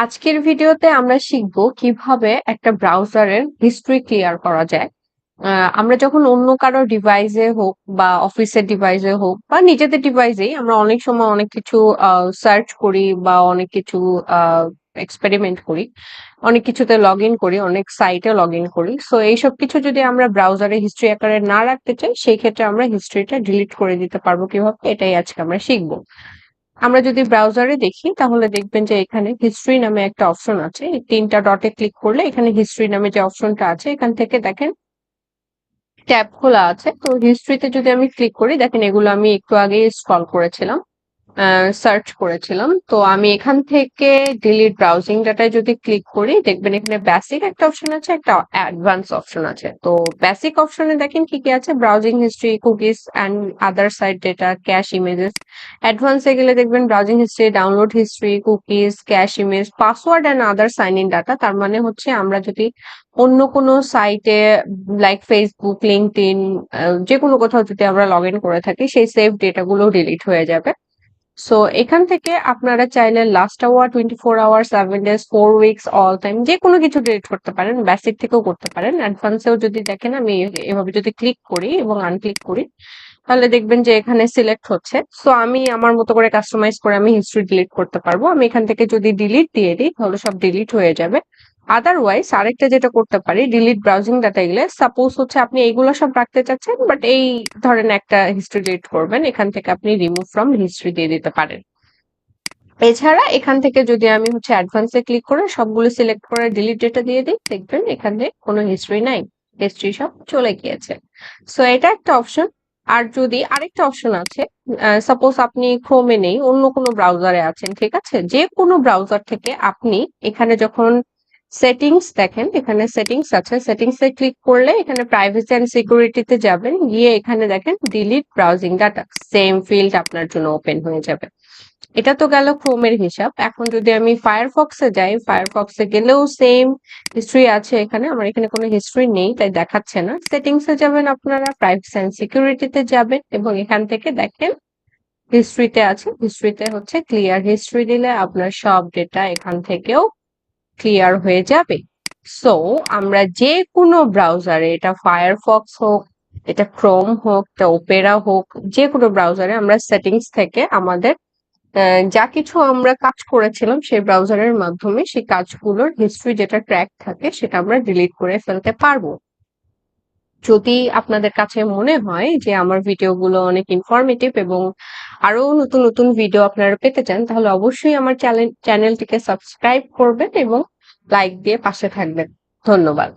আজকের ভিডিওতে আমরা শিখব কিভাবে একটা ব্রাউজারের হিস্ট্রি ক্লিয়ার করা যায়। আমরা যখন অন্য কারো ডিভাইসে হোক বা অফিসের ডিভাইসে হোক বা নিজেদের ডিভাইসেই আমরা অনেক সময় অনেক কিছু সার্চ করি বা অনেক কিছু এক্সপেরিমেন্ট করি, অনেক কিছুতে লগ ইন করি, অনেক সাইটে লগ ইন করি। সো এইসব কিছু যদি আমরা ব্রাউজারে হিস্ট্রি আকারে না রাখতে চাই, সেই ক্ষেত্রে আমরা হিস্ট্রিটা ডিলিট করে দিতে পারবো কিভাবে, এটাই আজকে আমরা শিখবো। আমরা যদি ব্রাউজারে দেখি তাহলে দেখবেন যে এখানে হিস্ট্রি নামে একটা অপশন আছে। এই তিনটা ডটে ক্লিক করলে এখানে হিস্ট্রি নামে যে অপশনটা আছে এখান থেকে দেখেন ট্যাব খোলা আছে। তো হিস্ট্রিতে যদি আমি ক্লিক করি, দেখেন এগুলো আমি একটু আগে স্ক্রল করেছিলাম, সার্চ করেছিলাম। তো আমি এখান থেকে ডিলিট ব্রাউজিং ডাটায় যদি ক্লিক করি, দেখবেন এখানে বেসিক একটা অপশন আছে, একটা অ্যাডভান্স অপশন আছে। তো বেসিক অপশনে দেখেন কি কি আছে: browsing history, cookies and other site data, cache images. অ্যাডভান্সে গেলে দেখবেন browsing history, download history, cookies, cache image, password and other sign in data. তার মানে হচ্ছে আমরা যদি অন্য কোনো সাইটে লাইক ফেসবুক, লিঙ্কডইন, যে কোনো কোথাও যদি আমরা লগ ইন করে থাকি, সেই সেভ ডেটাগুলো ডিলিট হয়ে যাবে। সো এখান থেকে আপনারা চাইলে last hour, 24 hour, 7 days, 4 weeks, all time যে কোনো কিছু ডিলিট করতে পারেন। বেসিক থেকেও করতে পারেন, অ্যাডভান্সেও যদি দেখেন আমি এভাবে যদি ক্লিক করি এবং আনক্লিক করি তাহলে দেখবেন যে এখানে সিলেক্ট হচ্ছে। সো আমি আমার মতো করে কাস্টমাইজ করে আমি হিস্ট্রি ডিলিট করতে পারবো। আমি এখান থেকে যদি ডিলিট দিয়ে দিই তাহলে সব ডিলিট হয়ে যাবে। আদারওয়াইজ আরেকটা যেটা করতে পারি, ডিলিট ব্রাউজিং ডাটা গেলে সাপোজ হচ্ছে আপনি এইগুলো সব রাখতে চাচ্ছেন, বাট এই ধরেন একটা হিস্ট্রি ডিলিট করবেন, এখান থেকে আপনি রিমুভ ফ্রম হিস্ট্রি দিয়ে দিতে পারেন। এছাড়া এখান থেকে যদি আমি হচ্ছে অ্যাডভান্সে ক্লিক করে সবগুলো সিলেক্ট করে ডিলিট ডেটা দিয়ে দিই, দেখবেন এখানে কোনো হিস্ট্রি নাই, হিস্ট্রি সব চলে গিয়েছে। সো এটা একটা অপশন। আর যদি আরেকটা অপশন আছে, সাপোজ আপনি ক্রোমে নেই, অন্য কোনো ব্রাউজারে আছেন, ঠিক আছে, যে কোনো ব্রাউজার থেকে আপনি এখানে যখন সেটিংস দেখেন, এখানে সেটিংস আছে, সেটিংস এ ক্লিক করলে এখানে প্রাইভেসি এন্ড সিকিউরিটিতে যাবেন, গিয়ে এখানে দেখেন delete browsing data, same field আপনার জন্য ওপেন হয়ে যাবে। এটা তো গেল ক্রোমের হিসাব। এখন যদি আমি ফায়ারফক্সে যাই, ফায়ারফক্সে গেলেও সেম হিস্ট্রি আছে। এখানে আমার এখানে কোনো হিস্ট্রি নেই তাই দেখাচ্ছে না। সেটিংসে যাবেন, আপনারা প্রাইভেসি এন্ড সিকিউরিটিতে যাবেন এবং এখান থেকে দেখেন হিস্ট্রিতে আছে, হিস্ট্রিতে হচ্ছে ক্লিয়ার হিস্ট্রি দিলে আপনার সব ডেটা এখান থেকেও ক্লিয়ার হয়ে যাবে। সো আমরা যে কোনো ব্রাউজারে, এটা ফায়ারফক্স হোক, এটা ক্রোম হোক, এটা ওপেরা হোক, যে কোনো ব্রাউজারে আমরা সেটিংস থেকে আমাদের যা কিছু আমরা কাজ করেছিলাম সেই ব্রাউজারের মাধ্যমে সেই কাজগুলোর হিস্ট্রি যেটা ট্র্যাক থাকে সেটা আমরা ডিলিট করে ফেলতে পারবো। যদি আপনাদের কাছে মনে হয় যে আমার ভিডিওগুলো অনেক ইনফরমেটিভ এবং আরো নতুন নতুন ভিডিও আপনারা পেতে চান, তাহলে অবশ্যই আমার চ্যানেলটিকে সাবস্ক্রাইব করবেন এবং লাইক দিয়ে পাশে থাকবেন। ধন্যবাদ।